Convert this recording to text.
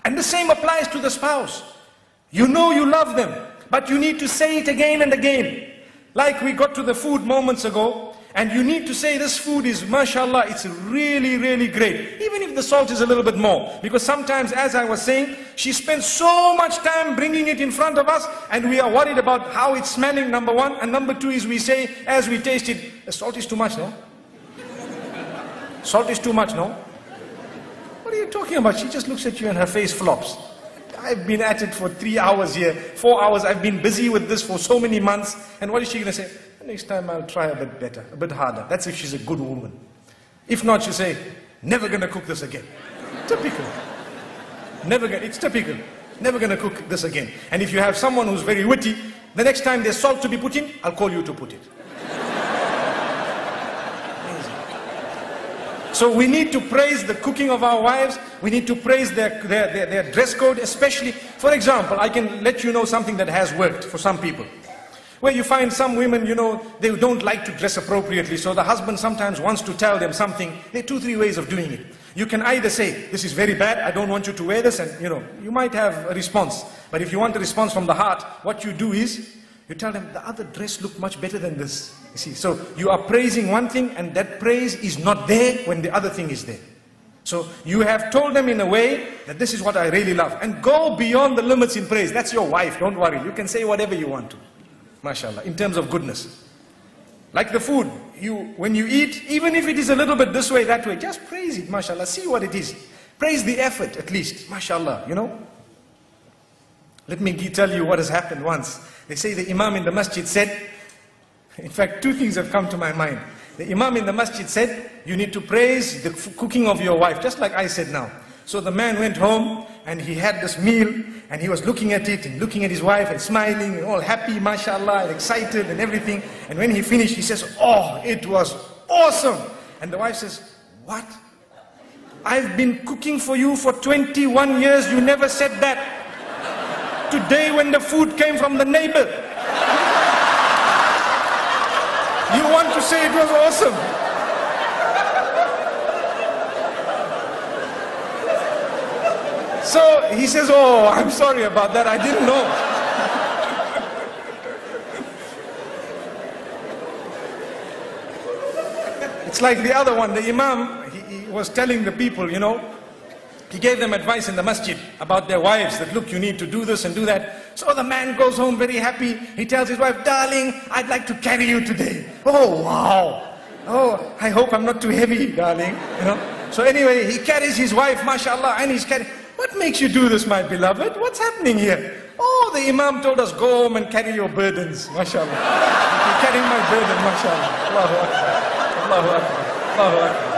And the same applies to the spouse. You know you love them, but you need to say it again and again. Like we got to the food moments ago, and you need to say this food is, mashallah, it's really, really great. Even if the salt is a little bit more. Because sometimes, as I was saying, she spends so much time bringing it in front of us, and we are worried about how it's smelling, number one. And number two is we say, as we taste it, the salt is too much, no? Salt is too much, no? What are you talking about? She just looks at you and her face flops. I've been at it for 3 hours here, 4 hours. I've been busy with this for so many months. And what is she going to say? Next time I'll try a bit better, a bit harder. That's if she's a good woman. If not, she'll say, never going to cook this again. Typical. It's typical. Never going to cook this again. And if you have someone who's very witty, the next time there's salt to be put in, I'll call you to put it. So we need to praise the cooking of our wives. We need to praise their dress code, especially. For example, I can let you know something that has worked for some people. Where you find some women, you know, they don't like to dress appropriately. So the husband sometimes wants to tell them something. There are 2-3 ways of doing it. You can either say, this is very bad, I don't want you to wear this. And, you know, you might have a response. But if you want a response from the heart, what you do is, you tell them, the other dress looked much better than this. You see, so you are praising one thing, and that praise is not there when the other thing is there. So you have told them in a way that this is what I really love. And go beyond the limits in praise. That's your wife, don't worry. You can say whatever you want to. MashaAllah, in terms of goodness. Like the food, when you eat, even if it is a little bit this way, that way, just praise it, MashaAllah. See what it is. Praise the effort, at least, MashaAllah, you know. Let me tell you what has happened once. They say the Imam in the masjid said, in fact, 2 things have come to my mind. The Imam in the masjid said, you need to praise the cooking of your wife, just like I said now. So the man went home, and he had this meal, and he was looking at it, and looking at his wife, and smiling, and all happy, mashallah, and excited, and everything. And when he finished, he says, oh, it was awesome. And the wife says, what? I've been cooking for you for 21 years, you never said that. Today when the food came from the neighbor, you want to say it was awesome. So he says, oh, I'm sorry about that, I didn't know. It's like the other one, the Imam, he was telling the people, you know, he gave them advice in the masjid about their wives, that look, you need to do this and do that. So the man goes home very happy. He tells his wife, darling, I'd like to carry you today. Oh, wow. Oh, I hope I'm not too heavy, darling. You know. So anyway, he carries his wife, mashallah, and he's carrying. What makes you do this, my beloved? What's happening here? Oh, the Imam told us, go home and carry your burdens, mashallah. You're carrying my burden, mashallah. Allahu Akbar. Allahu Akbar. Allahu Akbar.